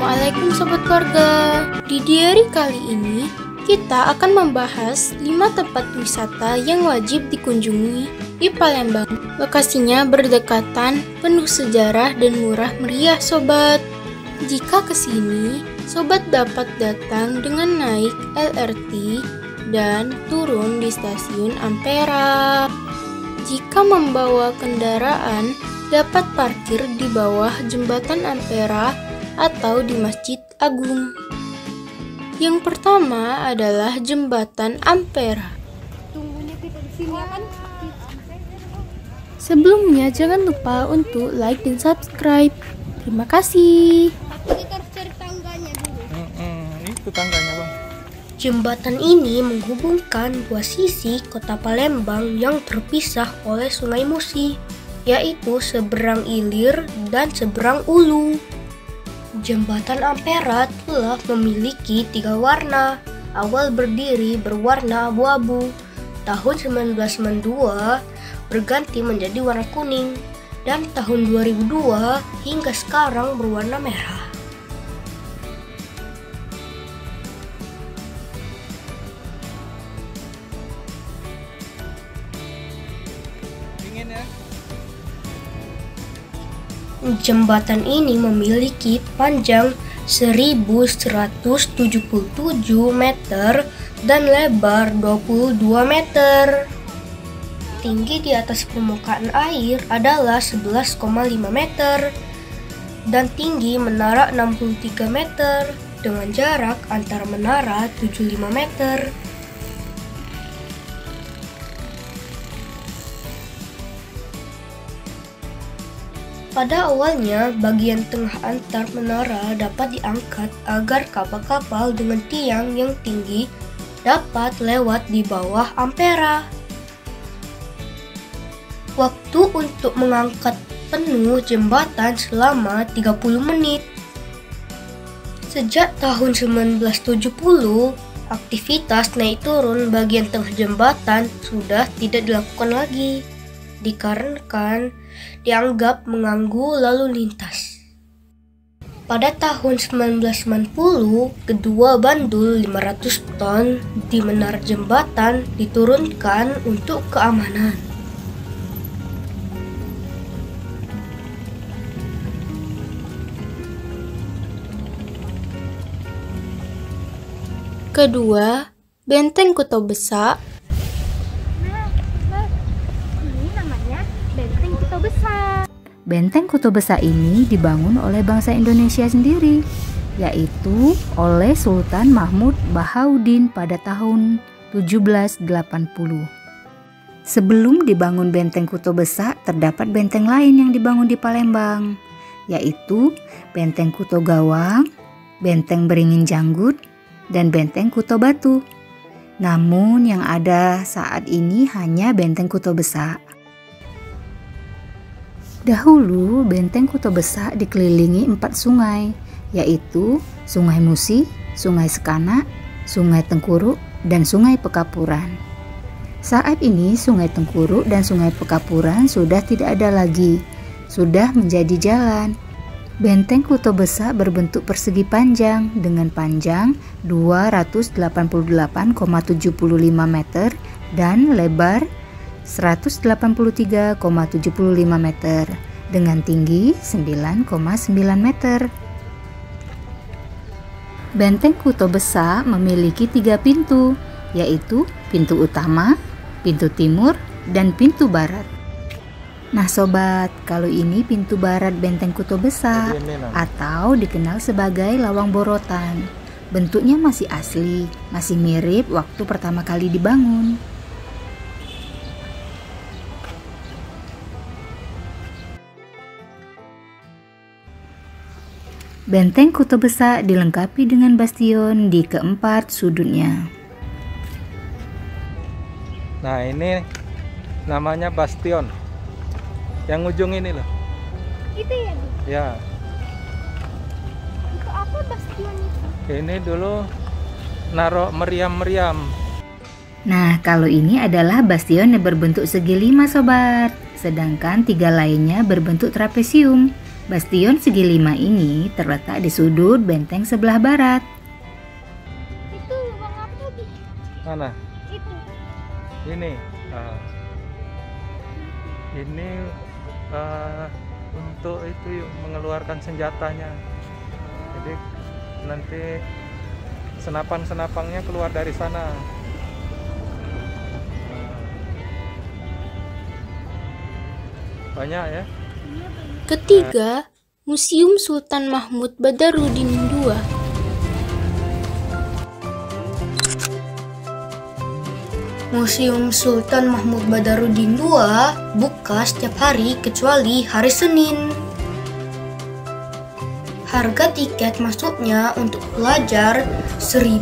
Assalamualaikum Sobat Keluarga. Di diary kali ini, kita akan membahas 5 tempat wisata yang wajib dikunjungi di Palembang. Lokasinya berdekatan, penuh sejarah dan murah meriah Sobat. Jika kesini, Sobat dapat datang dengan naik LRT dan turun di stasiun Ampera. Jika membawa kendaraan, dapat parkir di bawah jembatan Ampera atau di Masjid Agung. Yang pertama adalah Jembatan Ampera. Sebelumnya jangan lupa untuk like dan subscribe. Terima kasih. Kita harus cari tangganya dulu. Itu tangganya, Bang. Jembatan ini menghubungkan dua sisi kota Palembang yang terpisah oleh Sungai Musi, yaitu seberang Ilir dan seberang Ulu. Jembatan Ampera telah memiliki 3 warna. Awal berdiri berwarna abu-abu. Tahun 1992 berganti menjadi warna kuning. Dan tahun 2002 hingga sekarang berwarna merah. Dingin ya. Jembatan ini memiliki panjang 1177 meter dan lebar 22 meter. Tinggi di atas permukaan air adalah 11,5 meter dan tinggi menara 63 meter dengan jarak antar menara 75 meter. Pada awalnya, bagian tengah antar menara dapat diangkat agar kapal-kapal dengan tiang yang tinggi dapat lewat di bawah Ampera. Waktu untuk mengangkat penuh jembatan selama 30 menit. Sejak tahun 1970, aktivitas naik turun bagian tengah jembatan sudah tidak dilakukan lagi, dikarenakan dianggap mengganggu lalu lintas. Pada tahun 1990, kedua bandul 500 ton di menara jembatan diturunkan untuk keamanan. Kedua, Benteng Kuto Besak. Ini namanya Benteng Kuto Besak. Benteng Kuto Besak ini dibangun oleh bangsa Indonesia sendiri, yaitu oleh Sultan Mahmud Bahaudin pada tahun 1780. Sebelum dibangun Benteng Kuto Besak, terdapat benteng lain yang dibangun di Palembang, yaitu Benteng Kuto Gawang, Benteng Beringin Janggut, dan Benteng Kuto Batu. Namun yang ada saat ini hanya Benteng Kuto Besak. Dahulu Benteng Kuto Besak dikelilingi 4 sungai, yaitu Sungai Musi, Sungai Sekanak, Sungai Tengkuruk, dan Sungai Pekapuran. Saat ini Sungai Tengkuruk dan Sungai Pekapuran sudah tidak ada lagi, sudah menjadi jalan. Benteng Kuto Besak berbentuk persegi panjang dengan panjang 288,75 meter dan lebar 183,75 meter dengan tinggi 9,9 meter. Benteng Kuto Besak memiliki 3 pintu, yaitu pintu utama, pintu timur, dan pintu barat. Nah sobat, kalau ini pintu barat Benteng Kuto Besak atau dikenal sebagai Lawang Borotan. Bentuknya masih asli, masih mirip waktu pertama kali dibangun. Benteng Kuto Besak dilengkapi dengan bastion di keempat sudutnya. Nah, ini namanya bastion. Yang ujung ini loh. Itu ya, Bu? Ya, Itu apa bastion itu? ini dulu naruh meriam-meriam. Nah, kalau ini adalah bastion yang berbentuk segi 5 sobat. Sedangkan 3 lainnya berbentuk trapesium. Bastion segi 5 ini terletak di sudut benteng sebelah barat. Itu lubang apa tadi? Mana? Itu. Ini. Ini untuk itu yuk, mengeluarkan senjatanya. Jadi nanti senapan-senapangnya keluar dari sana. Banyak ya. Ketiga, Museum Sultan Mahmud Badarudin II. Museum Sultan Mahmud Badarudin II buka setiap hari kecuali hari Senin. Harga tiket masuknya untuk pelajar 1.000,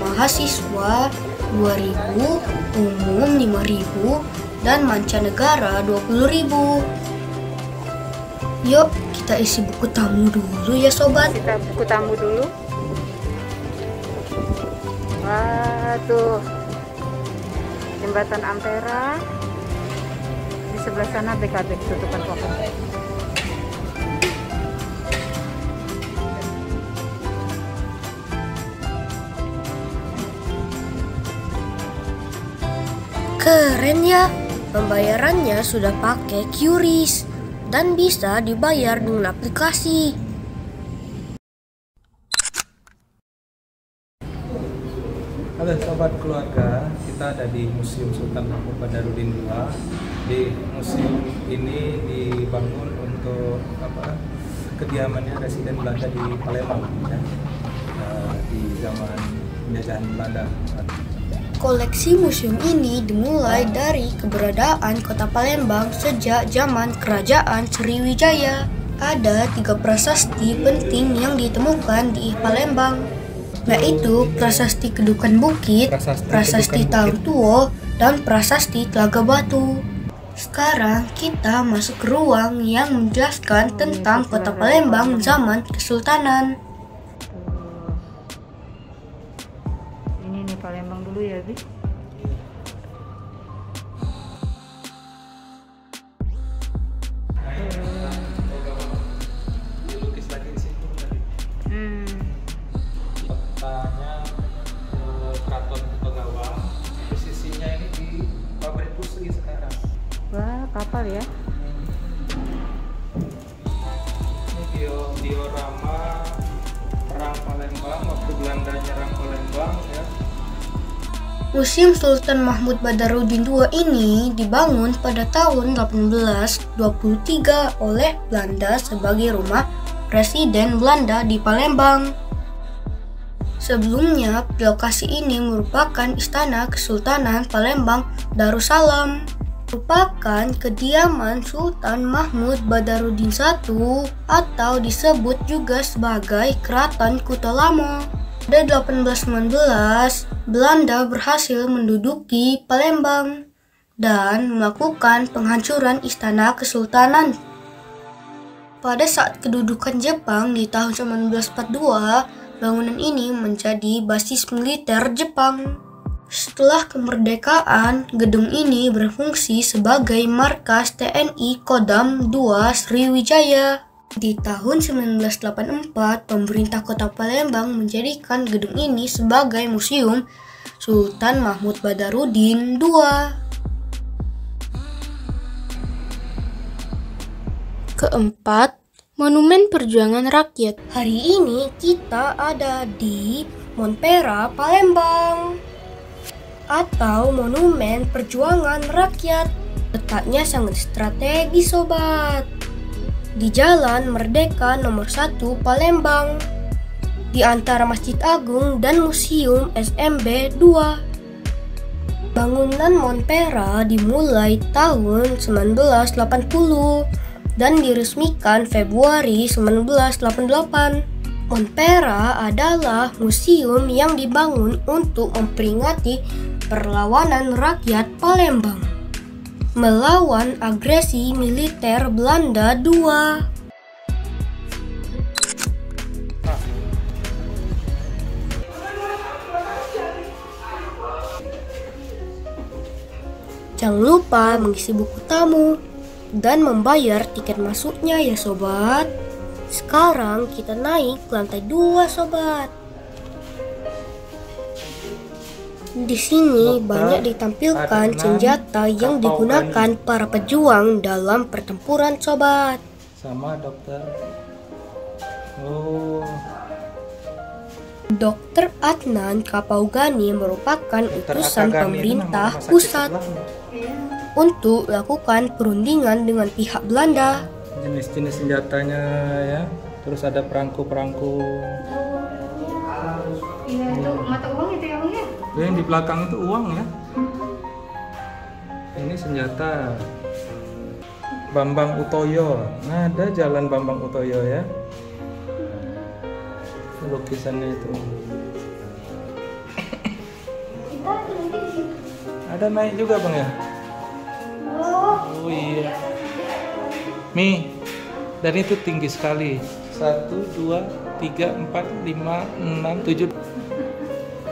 mahasiswa 2.000, umum 5.000, dan mancanegara 20.000. Yuk, kita isi buku tamu dulu ya sobat. Kita buku tamu dulu. Wah, tuh jembatan Ampera. Di sebelah sana BKB tutupan pohon. Keren ya, pembayarannya sudah pakai QRIS dan bisa dibayar dengan aplikasi. Halo sobat keluarga, kita ada di Museum Sultan Mahmud Badarudin II. Di museum ini dibangun untuk kediamannya Residen Belanda di Palembang ya. Di zaman penjajahan Belanda. Koleksi museum ini dimulai dari keberadaan kota Palembang sejak zaman Kerajaan Sriwijaya. Ada 3 prasasti penting yang ditemukan di Palembang, yaitu Prasasti Kedukan Bukit, Prasasti Talang Tuo, dan Prasasti Telaga Batu. Sekarang kita masuk ke ruang yang menjelaskan tentang kota Palembang zaman Kesultanan. Ini nih Palembang dulu ya, Bi. Dilukis lagi di situ tadi. Petanya Keraton Pegawang. Posisinya ini di pabrik Pusri sekarang. Wah, kapal ya. Ini diorama perang Palembang waktu Belanda nyerang Palembang ya. Museum Sultan Mahmud Badarudin II ini dibangun pada tahun 1823 oleh Belanda sebagai rumah Presiden Belanda di Palembang. Sebelumnya, lokasi ini merupakan Istana Kesultanan Palembang Darussalam, merupakan kediaman Sultan Mahmud Badarudin I atau disebut juga sebagai Keraton Kuto Lamo. Pada 1819, Belanda berhasil menduduki Palembang dan melakukan penghancuran Istana Kesultanan. Pada saat kedudukan Jepang di tahun 1942, bangunan ini menjadi basis militer Jepang. Setelah kemerdekaan, gedung ini berfungsi sebagai markas TNI Kodam II Sriwijaya. Di tahun 1984, pemerintah kota Palembang menjadikan gedung ini sebagai Museum Sultan Mahmud Badarudin II. Keempat, Monumen Perjuangan Rakyat. Hari ini kita ada di Montpera, Palembang, atau Monumen Perjuangan Rakyat. Letaknya sangat strategis sobat, di Jalan Merdeka nomor 1 Palembang, di antara Masjid Agung dan Museum SMB 2. Bangunan Montpera dimulai tahun 1980 dan diresmikan Februari 1988. Montpera adalah museum yang dibangun untuk memperingati perlawanan rakyat Palembang melawan agresi militer Belanda II. Jangan lupa mengisi buku tamu dan membayar tiket masuknya ya sobat. Sekarang kita naik ke lantai 2, sobat. Di sini banyak ditampilkan senjata yang digunakan para pejuang dalam pertempuran, sobat. Sama dokter. Oh. Dr. Adnan Kapaugani merupakan utusan pemerintah pusat untuk melakukan perundingan dengan pihak Belanda. Jenis-jenis senjatanya ya. Terus ada perangko-perangko. Iya, itu mata uang itu ya, Bang ya? Yang di belakang itu uang ya. Ini senjata Bambang Utoyo. Nah, ada jalan Bambang Utoyo ya. Lukisannya itu. Ada naik juga Bang ya? Oh iya. Mi, dan itu tinggi sekali. 1, 2, 3, 4, 5, 6, 7.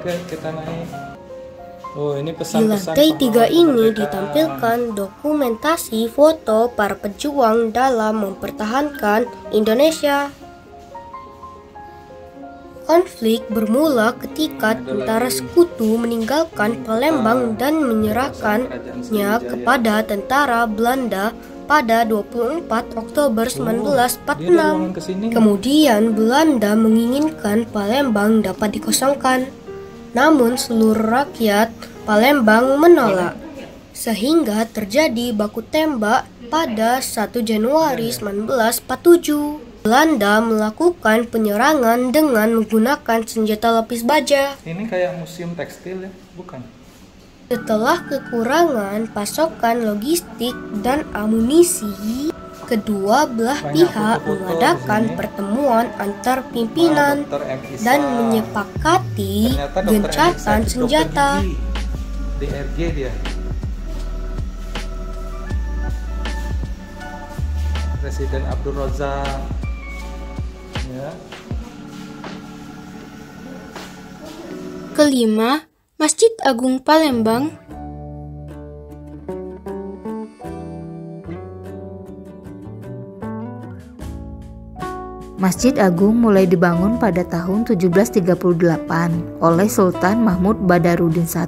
Oke, kita naik. Oh, ini Di pesan-pesan. lantai 3 ini kemerdekaan. ditampilkan dokumentasi foto para pejuang dalam mempertahankan Indonesia. Konflik bermula ketika tentara sekutu meninggalkan Palembang dan menyerahkannya kepada tentara Belanda pada 24 Oktober 1946. Kemudian Belanda menginginkan Palembang dapat dikosongkan. Namun seluruh rakyat Palembang menolak. Sehingga terjadi baku tembak pada 1 Januari 1947. Belanda melakukan penyerangan dengan menggunakan senjata lapis baja. Ini kayak museum tekstil ya, bukan? Setelah kekurangan pasokan logistik dan amunisi, kedua belah pihak mengadakan pertemuan antar pimpinan dan menyepakati gencatan senjata. DRG dia. Presiden Abdul Razak. Ya. Kelima, Masjid Agung Palembang. Masjid Agung mulai dibangun pada tahun 1738 oleh Sultan Mahmud Badarudin I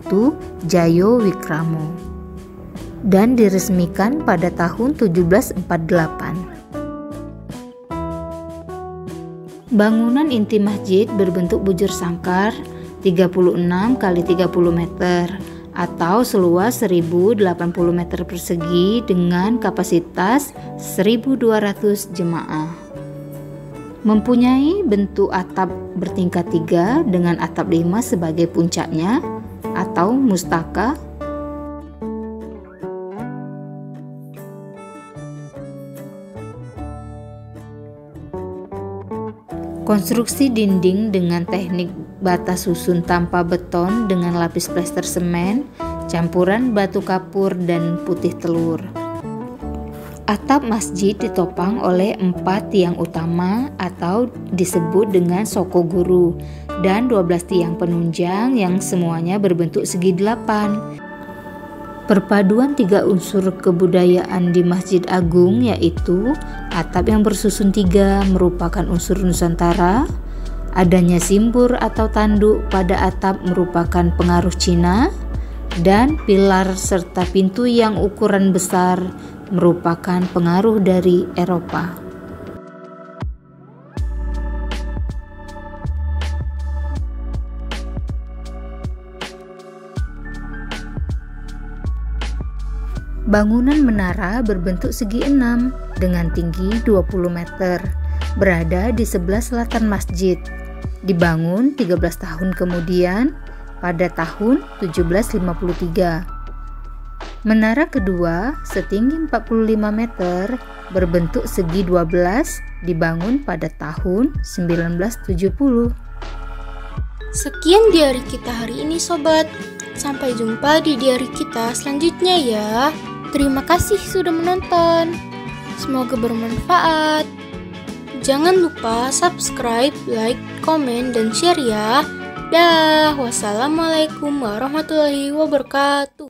Jayo Wikramo dan diresmikan pada tahun 1748. Bangunan inti masjid berbentuk bujur sangkar 36 x 30 meter atau seluas 1080 meter persegi dengan kapasitas 1200 jemaah. Mempunyai bentuk atap bertingkat 3 dengan atap 5 sebagai puncaknya atau mustaka. Konstruksi dinding dengan teknik bata susun tanpa beton dengan lapis plester semen, campuran batu kapur dan putih telur. Atap masjid ditopang oleh 4 tiang utama atau disebut dengan soko guru dan 12 tiang penunjang yang semuanya berbentuk segi 8. Perpaduan 3 unsur kebudayaan di Masjid Agung yaitu atap yang bersusun 3 merupakan unsur Nusantara, adanya simbur atau tanduk pada atap merupakan pengaruh Cina, dan pilar serta pintu yang ukuran besar merupakan pengaruh dari Eropa. Bangunan menara berbentuk segi 6 dengan tinggi 20 meter, berada di sebelah selatan masjid. Dibangun 13 tahun kemudian pada tahun 1753. Menara kedua setinggi 45 meter berbentuk segi 12 dibangun pada tahun 1970. Sekian diari kita hari ini sobat. Sampai jumpa di diari kita selanjutnya ya. Terima kasih sudah menonton. Semoga bermanfaat. Jangan lupa subscribe, like, komen, dan share ya. Dah, wassalamualaikum warahmatullahi wabarakatuh.